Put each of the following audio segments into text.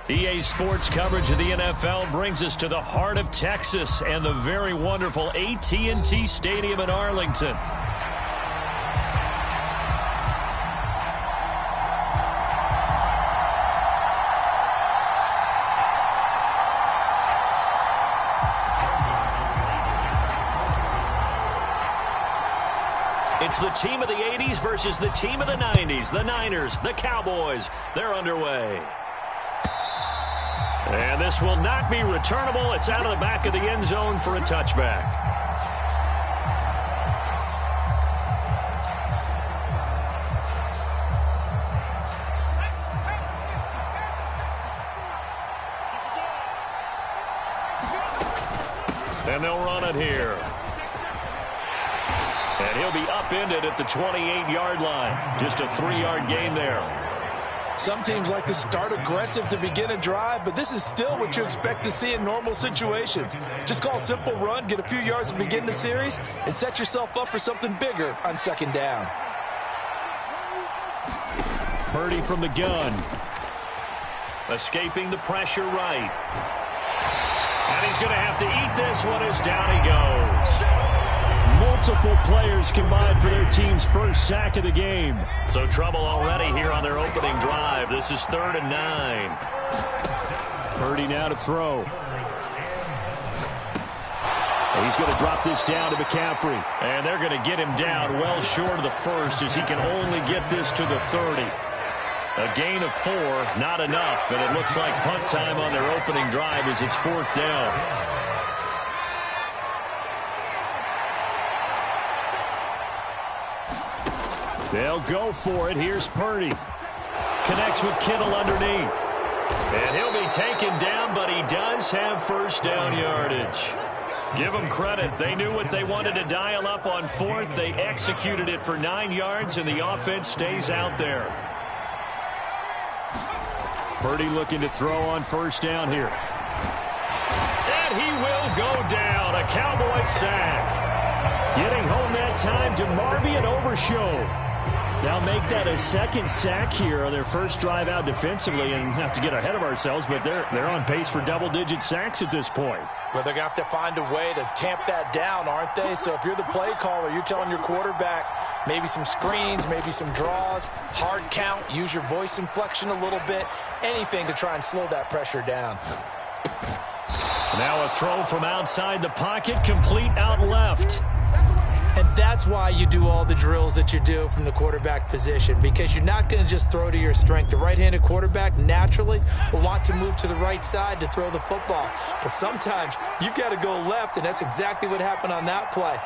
EA Sports coverage of the NFL brings us to the heart of Texas and the very wonderful AT&T Stadium in Arlington. It's the team of the 80s versus the team of the 90s. The Niners, the Cowboys, they're underway. And this will not be returnable. It's out of the back of the end zone for a touchback. And they'll run it here. And he'll be upended at the 28-yard line. Just a 3-yard gain there. Some teams like to start aggressive to begin a drive, but this is still what you expect to see in normal situations. Just call a simple run, get a few yards to begin the series, and set yourself up for something bigger on second down. Purdy from the gun. Escaping the pressure right. And he's going to have to eat this one as down he goes. Multiple players combined for their team's first sack of the game. So trouble already here on their opening drive. This is 3rd and 9. Purdy now to throw. And he's going to drop this down to McCaffrey. And they're going to get him down well short of the first as he can only get this to the 30. A gain of 4, not enough. And it looks like punt time on their opening drive as it's 4th down. They'll go for it. Here's Purdy. Connects with Kittle underneath. And he'll be taken down, but he does have first down yardage. Give them credit. They knew what they wanted to dial up on 4th. They executed it for 9 yards, and the offense stays out there. Purdy looking to throw on first down here. And he will go down. A Cowboy sack. Getting home that time to Marby and Overshow. Now make that a second sack here on their first drive out defensively, and not to get ahead of ourselves, but they're on pace for double-digit sacks at this point. Well, they're going to have to find a way to tamp that down, aren't they? So if you're the play caller, you're telling your quarterback maybe some screens, maybe some draws, hard count, use your voice inflection a little bit, anything to try and slow that pressure down. Now a throw from outside the pocket, complete out left. And that's why you do all the drills that you do from the quarterback position, because you're not going to just throw to your strength. The right-handed quarterback naturally will want to move to the right side to throw the football. But sometimes you've got to go left, and that's exactly what happened on that play.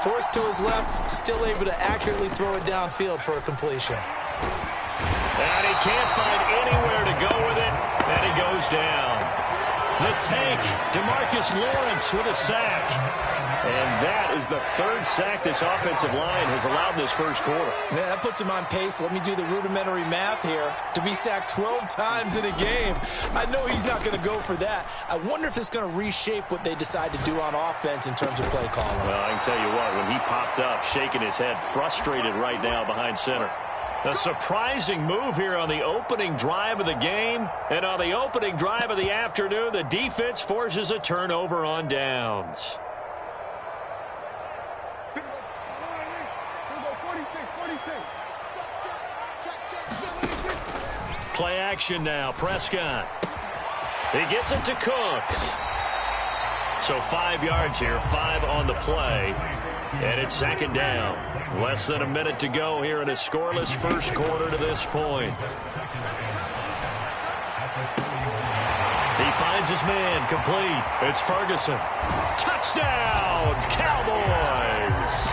Forced to his left, still able to accurately throw it downfield for a completion. And he can't find anywhere to go with it, and he goes down. The tank, DeMarcus Lawrence with a sack. And that is the 3rd sack this offensive line has allowed this first quarter. Man, that puts him on pace. Let me do the rudimentary math here. To be sacked 12 times in a game, I know he's not going to go for that. I wonder if it's going to reshape what they decide to do on offense in terms of play calling. Well, I can tell you what, when he popped up, shaking his head, frustrated right now behind center. A surprising move here on the opening drive of the game. And on the opening drive of the afternoon, the defense forces a turnover on downs. Play action now. Prescott. He gets it to Cooks. So 5 yards here, 5 on the play. And it's 2nd down. Less than a minute to go here in a scoreless first quarter to this point. He finds his man, complete. It's Ferguson. Touchdown, Cowboys!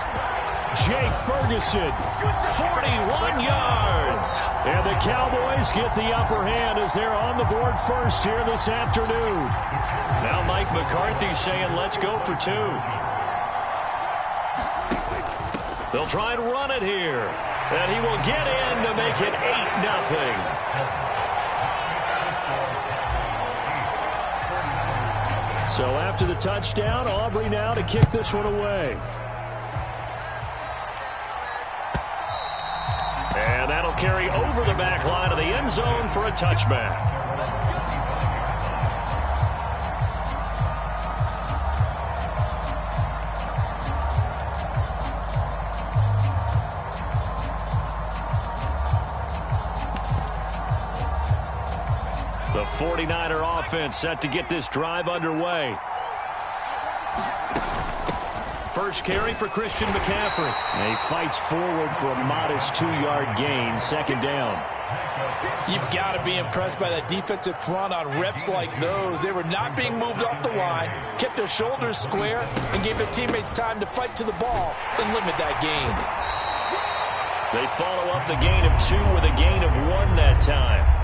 Jake Ferguson, 41 yards. And the Cowboys get the upper hand as they're on the board first here this afternoon. Now Mike McCarthy saying, let's go for 2. They'll try and run it here. And he will get in to make it 8-0. So after the touchdown, Aubrey now to kick this one away. And that'll carry over the back line of the end zone for a touchback. The 49er offense set to get this drive underway. First carry for Christian McCaffrey. And he fights forward for a modest 2-yard gain, second down. You've got to be impressed by that defensive front on reps like those. They were not being moved off the line, kept their shoulders square, and gave their teammates time to fight to the ball and limit that gain. They follow up the gain of 2 with a gain of 1 that time.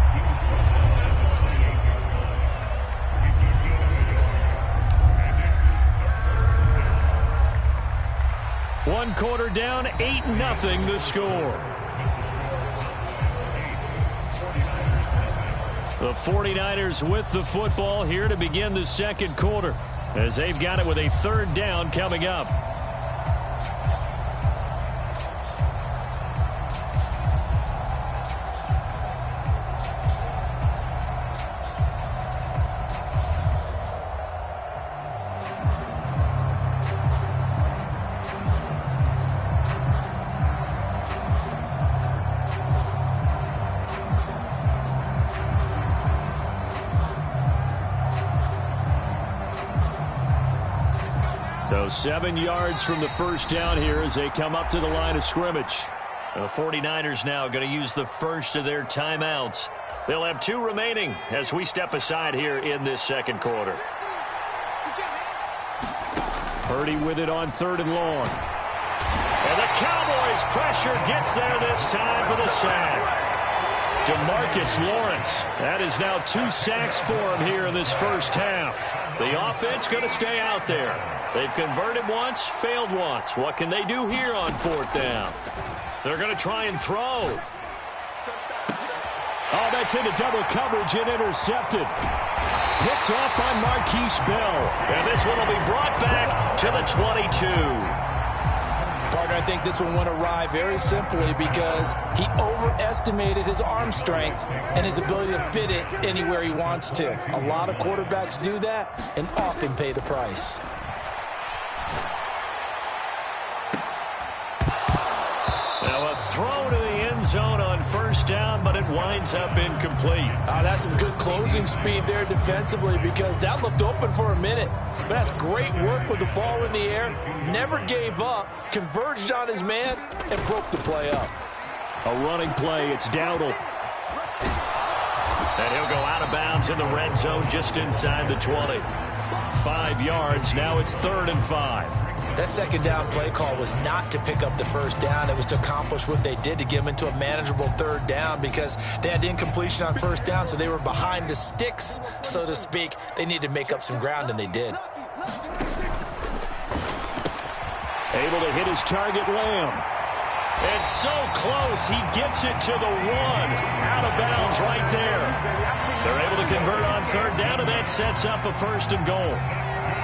One quarter down, 8-0 the score. The 49ers with the football here to begin the second quarter, as they've got it with a third down coming up. So 7 yards from the first down here as they come up to the line of scrimmage. The 49ers now going to use the first of their timeouts. They'll have 2 remaining as we step aside here in this second quarter. Purdy with it on 3rd and long. And the Cowboys pressure gets there this time for the sack. DeMarcus Lawrence. That is now 2 sacks for him here in this first half. The offense going to stay out there. They've converted once, failed once. What can they do here on 4th down? They're going to try and throw. Oh, that's into double coverage and intercepted. Picked off by Marquise Bell. And this one will be brought back to the 22. Partner, I think this one went awry very simply because he overestimated his arm strength and his ability to fit it anywhere he wants to. A lot of quarterbacks do that and often pay the price. Now a throw to the end zone on 1st down, but it winds up incomplete. That's some good closing speed there defensively because that looked open for a minute. But that's great work with the ball in the air. Never gave up, converged on his man, and broke the play up. A running play, it's Dowdle. And he'll go out of bounds in the red zone just inside the 20. 5 yards, now it's 3rd and 5. That second down play call was not to pick up the first down. It was to accomplish what they did to get them into a manageable 3rd down because they had incompletion on 1st down, so they were behind the sticks, so to speak. They needed to make up some ground, and they did. Able to hit his target, Lamb. And so close, he gets it to the 1. Out of bounds right there. They're able to convert on 3rd down, and that sets up a 1st and goal.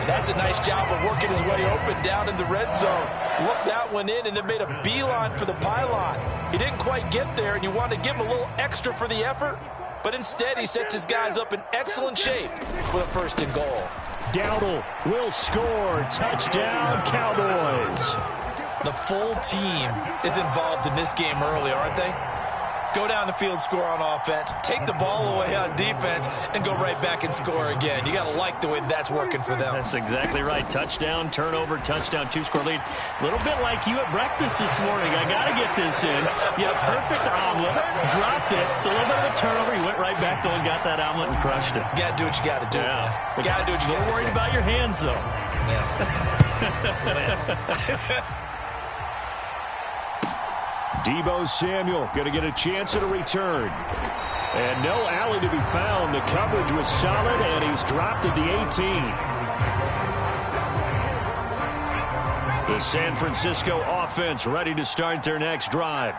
That's a nice job of working his way open down in the red zone. Looked that one in and then made a beeline for the pylon. He didn't quite get there, and you wanted to give him a little extra for the effort, but instead he sets his guys up in excellent shape for the 1st and goal. Dowdle will score. Touchdown, Cowboys. The full team is involved in this game early, aren't they? Go down the field, score on offense, take the ball away on defense, and go right back and score again. You got to like the way that's working for them. That's exactly right. Touchdown, turnover, touchdown, 2-score lead. A little bit like you at breakfast this morning. I got to get this in. Yeah, perfect omelet. Dropped it. It's a little bit of a turnover. You went right back though and got that omelet and crushed it. You got to do what you got to do. Yeah. You got to do what you got to do. A little worried about your hands, though. Yeah. Deebo Samuel going to get a chance at a return. And no alley to be found. The coverage was solid, and he's dropped at the 18. The San Francisco offense ready to start their next drive.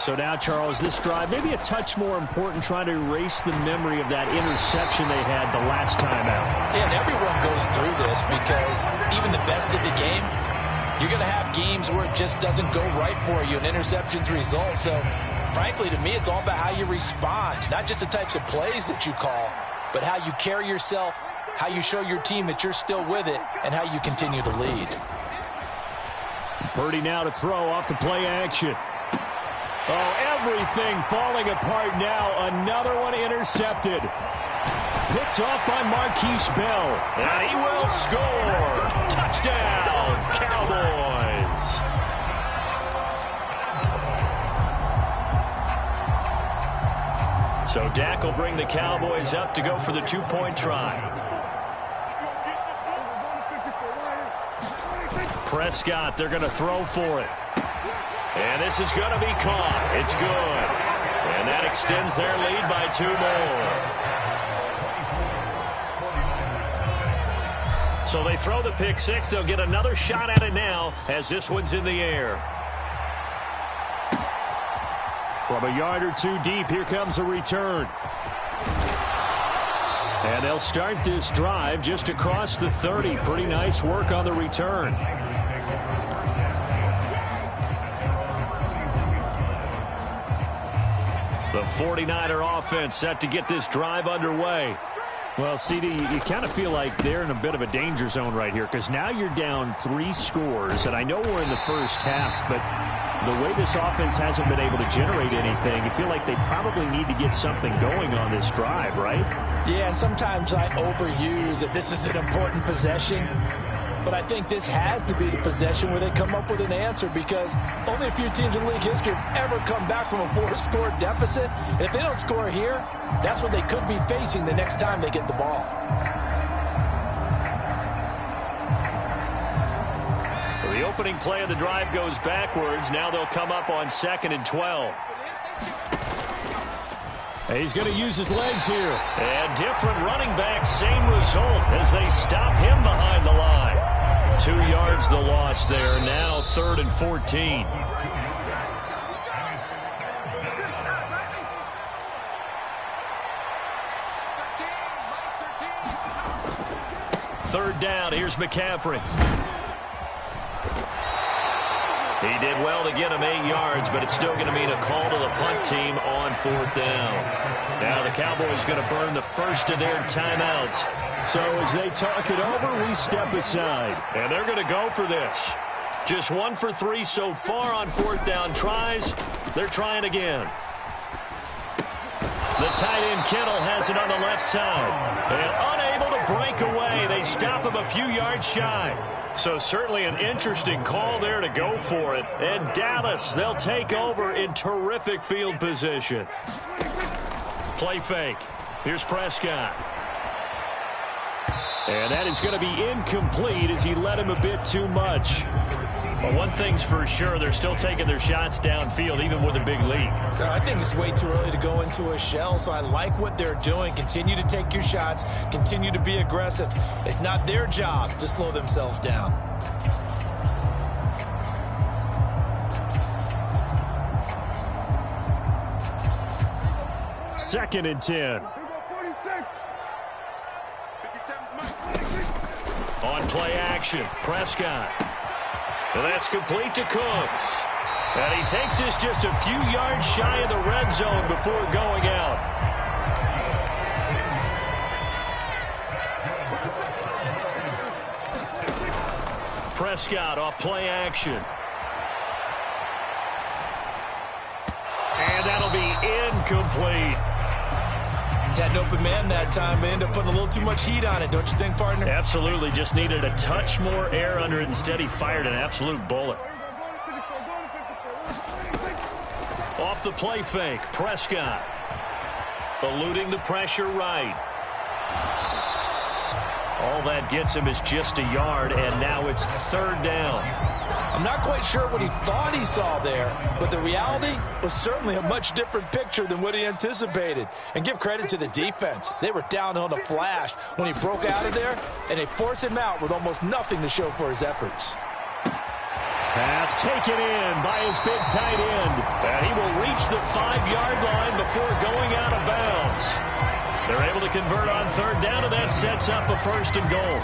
So now, Charles, this drive maybe a touch more important, trying to erase the memory of that interception they had the last time out. Yeah, and everyone goes through this because even the best in the game, you're going to have games where it just doesn't go right for you, and interceptions result. So, frankly, to me, it's all about how you respond, not just the types of plays that you call, but how you carry yourself, how you show your team that you're still with it, and how you continue to lead. Purdy now to throw off the play action. Oh, everything falling apart now. Another one intercepted. picked off by Marquise Bell. And he will score. Touchdown, Cowboys. So Dak will bring the Cowboys up to go for the two-point try. Prescott, they're going to throw for it. And this is going to be caught. It's good. And that extends their lead by 2 more. So they throw the pick six. They'll get another shot at it now as this one's in the air. From a yard or 2 deep, here comes a return. And they'll start this drive just across the 30. Pretty nice work on the return. The 49er offense set to get this drive underway. Well, CD, you kind of feel like they're in a bit of a danger zone right here because now you're down 3 scores, and I know we're in the first half, but the way this offense hasn't been able to generate anything, you feel like they probably need to get something going on this drive, right? Yeah, and sometimes I overuse that this is an important possession. But I think this has to be the possession where they come up with an answer because only a few teams in league history have ever come back from a 4-score deficit. And if they don't score here, that's what they could be facing the next time they get the ball. So the opening play of the drive goes backwards. Now they'll come up on 2nd and 12. He's going to use his legs here. And different running back, same result as they stop him behind the line. 2 yards the loss there. Now 3rd and 14. Third down. Here's McCaffrey. He did well to get him 8 yards, but it's still going to mean a call to the punt team on 4th down. Now the Cowboys going to burn the first of their timeouts. So as they talk it over, we step aside. And they're going to go for this. Just 1 for 3 so far on 4th down tries. They're trying again. The tight end Kittle has it on the left side. And unable to break away. They stop him a few yards shy. So certainly an interesting call there to go for it. And Dallas, they'll take over in terrific field position. Play fake. Here's Prescott. And that is going to be incomplete as he led him a bit too much. But one thing's for sure, they're still taking their shots downfield, even with a big lead. I think it's way too early to go into a shell, so I like what they're doing. Continue to take your shots. Continue to be aggressive. It's not their job to slow themselves down. Second and 10. On play action, Prescott. And that's complete to Cooks. And he takes this just a few yards shy of the red zone before going out. Prescott off play action. And that'll be incomplete. Had an open man that time, but ended up putting a little too much heat on it, don't you think, partner? Absolutely. Just needed a touch more air under it. Instead, he fired an absolute bullet. Off the play fake, Prescott. Eluding the pressure right. All that gets him is just a yard, and now it's 3rd down. I'm not quite sure what he thought he saw there, but the reality was certainly a much different picture than what he anticipated. And give credit to the defense. They were down on a flash when he broke out of there, and they forced him out with almost nothing to show for his efforts. Pass taken in by his big tight end. And he will reach the 5-yard line before going out of bounds. They're able to convert on 3rd down, and that sets up a 1st and goal.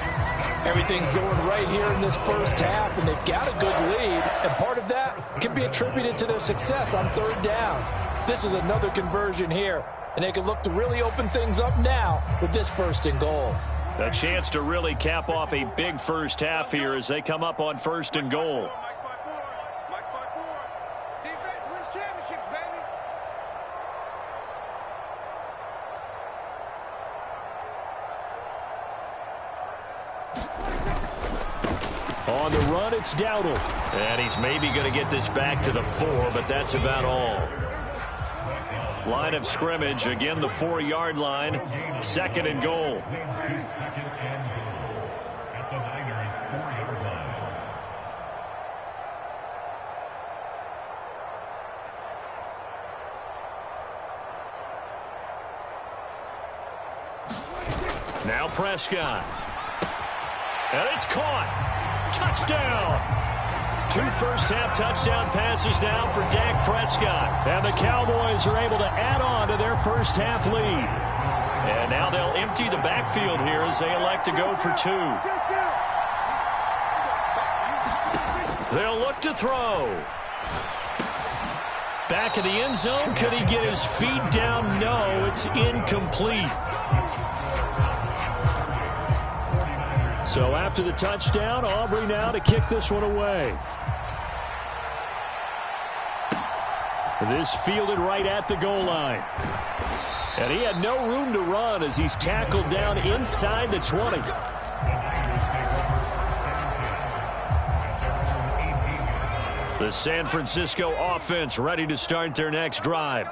Everything's going right here in this first half, and they've got a good lead, and part of that can be attributed to their success on 3rd downs. This is another conversion here, and they can look to really open things up now with this 1st and goal. A chance to really cap off a big first half here as they come up on 1st and goal. On the run, it's Dowdle. And he's maybe going to get this back to the 4, but that's about all. Line of scrimmage, again the 4-yard line. 2nd and goal. Now Prescott. And it's caught. Touchdown. 2 first-half touchdown passes now for Dak Prescott. And the Cowboys are able to add on to their first-half lead. And now they'll empty the backfield here as they elect to go for 2. They'll look to throw. Back in the end zone. Could he get his feet down? No, it's incomplete. So after the touchdown, Aubrey now to kick this one away. This fielded right at the goal line. And he had no room to run as he's tackled down inside the 20. The San Francisco offense ready to start their next drive.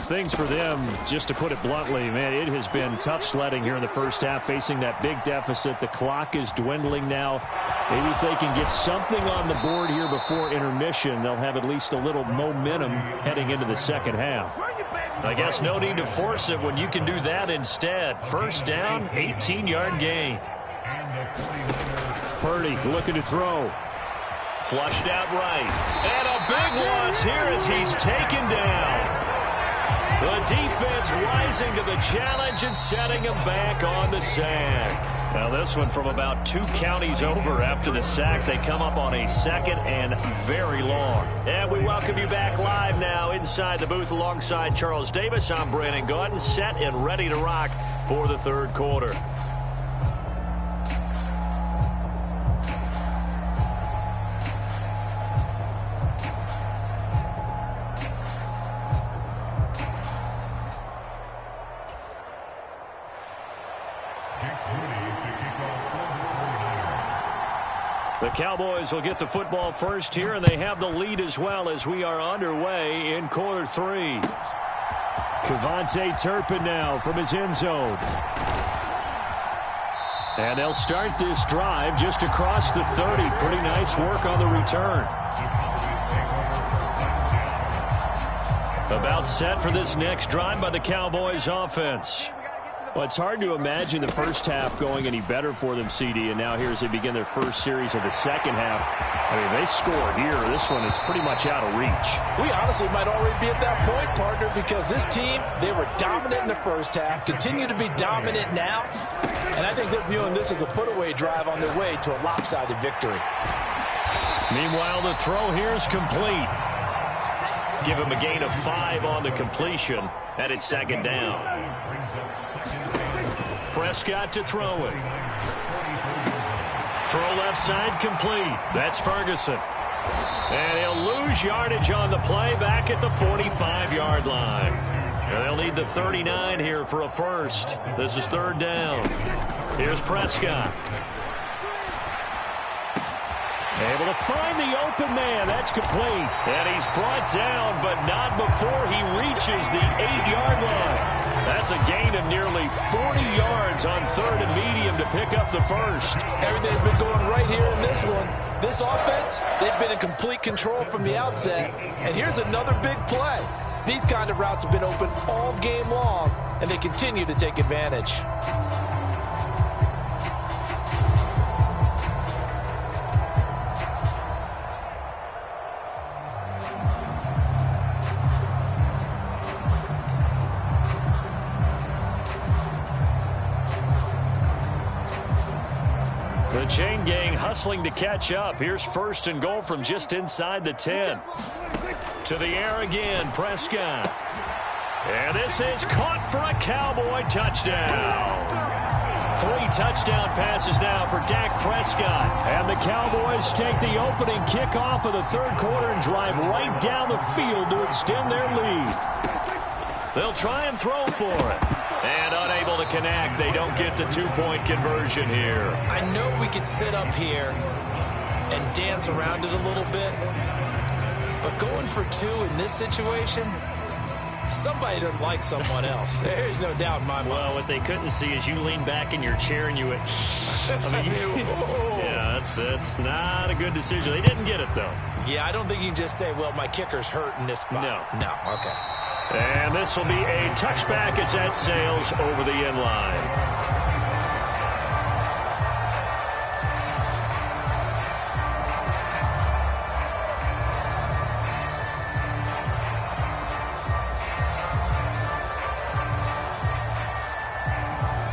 Things for them, just to put it bluntly, man, it has been tough sledding here in the first half, facing that big deficit. The clock is dwindling now. Maybe if they can get something on the board here before intermission, they'll have at least a little momentum heading into the second half. I guess no need to force it when you can do that instead. First down, 18-yard gain. Purdy looking to throw. Flushed out right. And a big loss here as he's taken down. The defense rising to the challenge and setting him back on the sack. Now this one from about 2 counties over after the sack. They come up on a 2nd and very long. And we welcome you back live now inside the booth alongside Charles Davis. I'm Brandon Gaudin, set and ready to rock for the 3rd quarter. The Cowboys will get the football first here, and they have the lead as well as we are underway in quarter 3. Kevontae Turpin now from his end zone. And they'll start this drive just across the 30. Pretty nice work on the return. About set for this next drive by the Cowboys offense. Well, it's hard to imagine the first half going any better for them, CD, and now here as they begin their first series of the second half. I mean, they scored here. This one, it's pretty much out of reach. We honestly might already be at that point, partner, because this team, they were dominant in the first half, continue to be dominant now, and I think they're viewing this as a put-away drive on their way to a lopsided victory. Meanwhile, the throw here is complete. Give him a gain of 5 on the completion, and it's 2nd down. Prescott to throw it. Throw left side complete. That's Ferguson. And he'll lose yardage on the play back at the 45-yard line. And they'll need the 39 here for a first. This is 3rd down. Here's Prescott. Able to find the open man. That's complete. And he's brought down, but not before he reaches the 8-yard line. That's a gain of nearly 40 yards on 3rd and medium to pick up the first. Everything's been going right here in this one. This offense, they've been in complete control from the outset. And here's another big play. These kind of routes have been open all game long, and they continue to take advantage. The chain gang hustling to catch up. Here's 1st and goal from just inside the 10. To the air again, Prescott. And this is caught for a Cowboy touchdown. 3 touchdown passes now for Dak Prescott. And the Cowboys take the opening kickoff of the 3rd quarter and drive right down the field to extend their lead. They'll try and throw for it. And unable to connect. They don't get the 2-point conversion here. I know we could sit up here and dance around it a little bit. But going for 2 in this situation, somebody doesn't like someone else. There's no doubt in my mind. Well, what they couldn't see is you lean back in your chair and you went, I mean, yeah, that's not a good decision. They didn't get it, though. Yeah, I don't think you can just say, well, my kicker's hurt in this spot. No, okay. And this will be a touchback as that sails over the end line.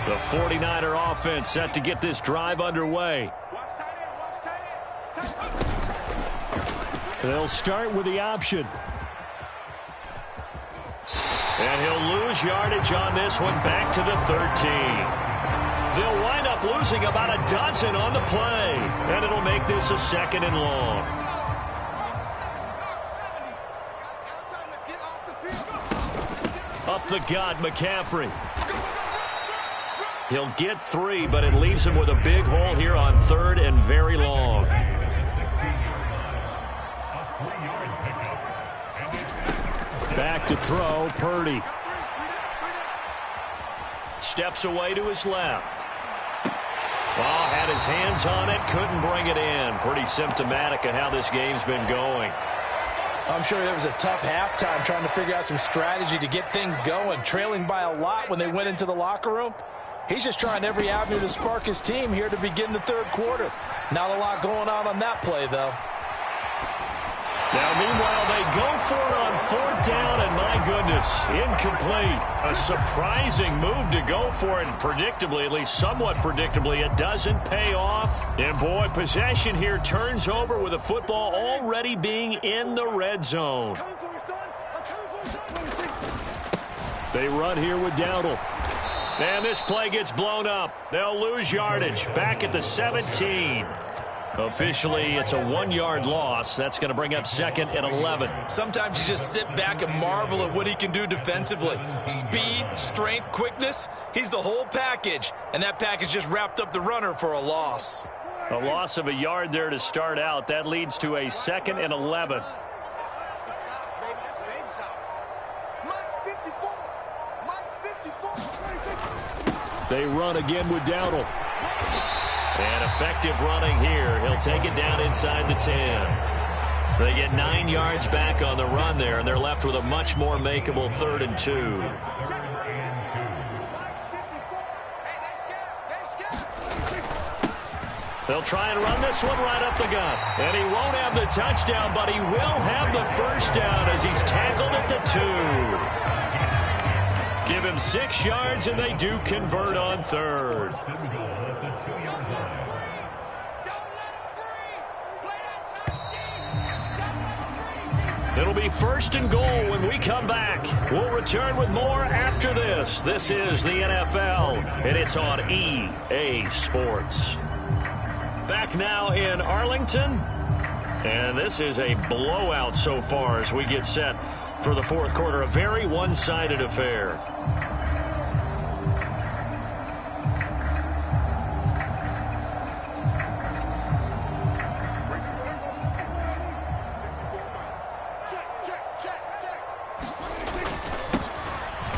The 49er offense set to get this drive underway. They'll start with the option. And he'll lose yardage on this one, back to the 13. They'll wind up losing about a dozen on the play, and it'll make this a 2nd and long. Up the gut, McCaffrey. He'll get 3, but it leaves him with a big hole here on 3rd and very long. Back to throw, Purdy. Steps away to his left. Ball had his hands on it, couldn't bring it in. Pretty symptomatic of how this game's been going. I'm sure there was a tough halftime trying to figure out some strategy to get things going. Trailing by a lot when they went into the locker room. He's just trying every avenue to spark his team here to begin the 3rd quarter. Not a lot going on that play, though. Now, meanwhile, they go for it on 4th down, and my goodness, incomplete. A surprising move to go for it, and predictably, at least somewhat predictably, it doesn't pay off. And, boy, possession here turns over with the football already being in the red zone. They run here with Dowdle. And this play gets blown up. They'll lose yardage. Back at the 17. Officially, it's a 1-yard loss. That's going to bring up 2nd and 11. Sometimes you just sit back and marvel at what he can do defensively. Speed, strength, quickness. He's the whole package. And that package just wrapped up the runner for a loss. A loss of a yard there to start out. That leads to a 2nd and 11. They run again with Dowdle. And effective running here. He'll take it down inside the 10. They get 9 yards back on the run there, and they're left with a much more makeable 3rd and 2. They'll try and run this one right up the gut. And he won't have the touchdown, but he will have the 1st down as he's tackled at the 2. Give him 6 yards, and they do convert on 3rd. It'll be 1st and goal when we come back. We'll return with more after this. This is the NFL, and it's on EA Sports. Back now in Arlington, and this is a blowout so far as we get set for the 4th quarter. A very one-sided affair.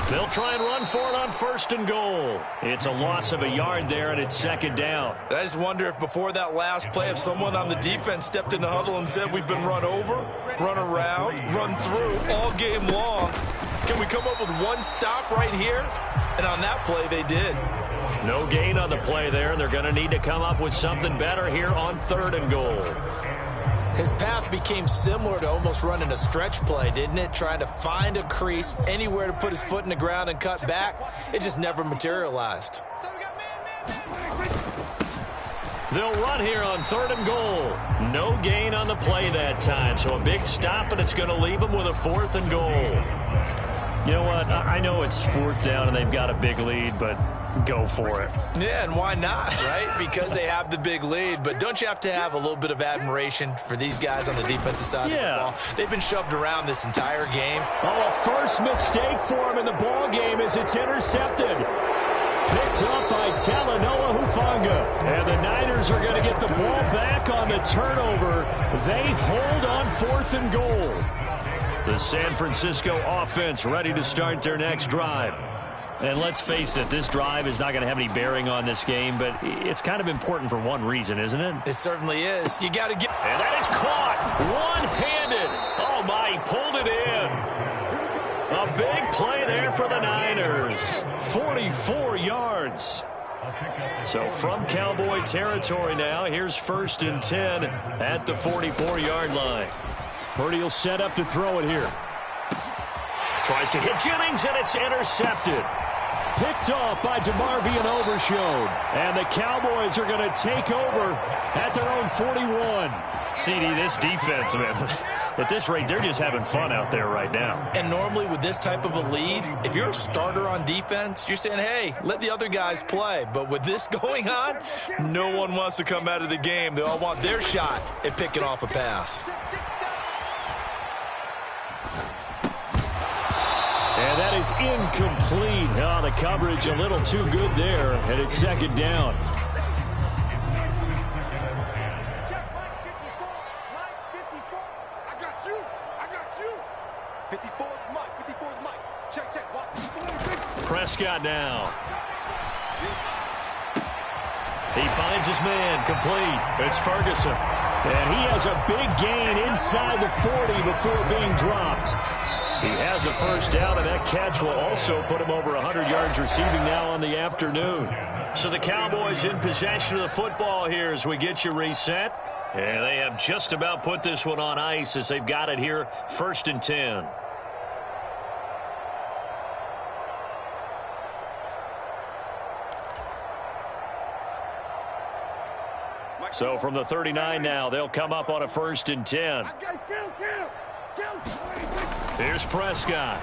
They'll try and run for it on 1st and goal. It's a loss of a yard there, and it's 2nd down. I just wonder if before that last play, if someone on the defense stepped in the huddle and said, we've been run over, run around, run through all game long. Can we come up with one stop right here? And on that play, they did. No gain on the play there. They're going to need to come up with something better here on 3rd and goal. His path became similar to almost running a stretch play, didn't it? Trying to find a crease, anywhere to put his foot in the ground and cut back. It just never materialized. They'll run here on 3rd and goal. No gain on the play that time, so a big stop, and it's going to leave them with a 4th and goal. You know what? I know it's 4th down and they've got a big lead, but go for it. Yeah, and why not, right? Because they have the big lead. But don't you have to have a little bit of admiration for these guys on the defensive side of the ball? They've been shoved around this entire game. Oh, a first mistake for him in the ball game as it's intercepted. Picked up by Talanoa Hufanga. And the Niners are going to get the ball back on the turnover. They hold on 4th and goal. The San Francisco offense ready to start their next drive. And let's face it, this drive is not going to have any bearing on this game, but it's kind of important for one reason, isn't it? It certainly is. You got to get... And that is caught one-handed. Oh, my, he pulled it in. A big play there for the Niners. 44 yards. So from Cowboy territory now, here's 1st and 10 at the 44-yard line. Purdy will set up to throw it here. Tries to hit Jennings, and it's intercepted. Picked off by DeMarvion Overshone. And the Cowboys are going to take over at their own 41. CD, this defense, man, at this rate, they're just having fun out there right now. And normally with this type of a lead, if you're a starter on defense, you're saying, hey, let the other guys play. But with this going on, no one wants to come out of the game. They all want their shot at picking off a pass. And that is incomplete. Oh, the coverage a little too good there, and it's 2nd down. I got you. 54's Mike. Check. Watch 54. Prescott now. He finds his man, complete. It's Ferguson. And he has a big gain inside the 40 before being dropped. He has a 1st down, and that catch will also put him over 100 yards receiving now on the afternoon. So the Cowboys in possession of the football here as we get you reset. And they have just about put this one on ice as they've got it here, 1st and 10. So from the 39 now, they'll come up on a 1st and 10. Here's Prescott.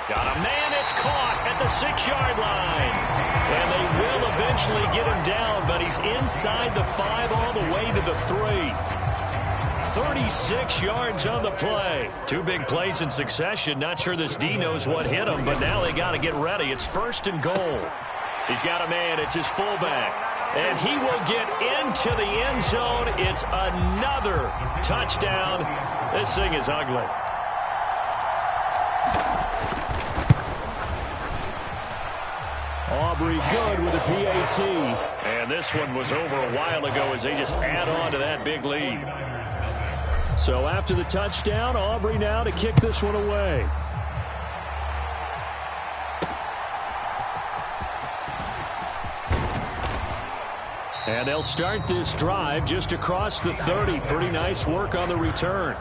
Got a man, it's caught at the 6-yard line. And they will eventually get him down, but he's inside the 5 all the way to the 3. 36 yards on the play. 2 big plays in succession. Not sure this D knows what hit him, but now they got to get ready. It's 1st and goal. He's got a man, it's his fullback. And he will get into the end zone. It's another touchdown. This thing is ugly. Aubrey good with a PAT. And this one was over a while ago as they just add on to that big lead. So after the touchdown, Aubrey now to kick this one away. And they'll start this drive just across the 30. Pretty nice work on the return.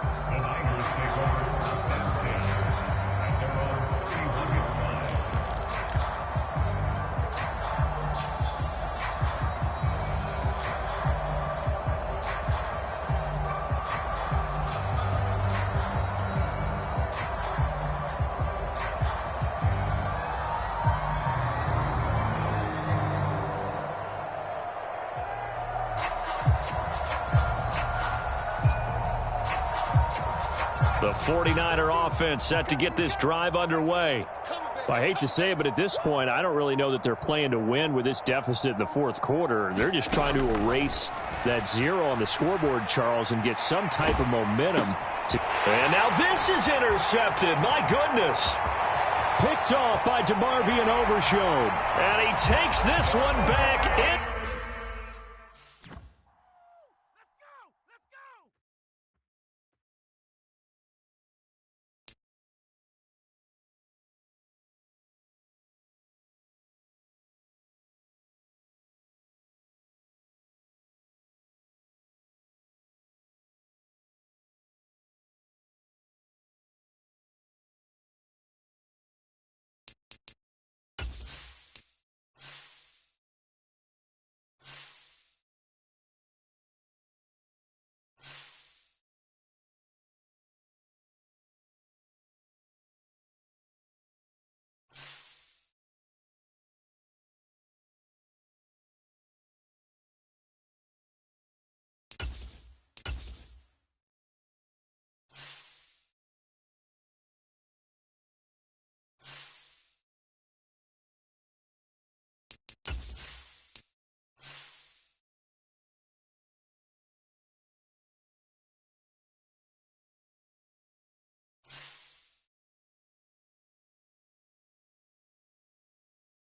The 49er offense set to get this drive underway. I hate to say it, but at this point, I don't really know that they're playing to win with this deficit in the 4th quarter. They're just trying to erase that 0 on the scoreboard, Charles, and get some type of momentum. And now this is intercepted. My goodness. Picked off by DeMarvion Overshone. And he takes this one back.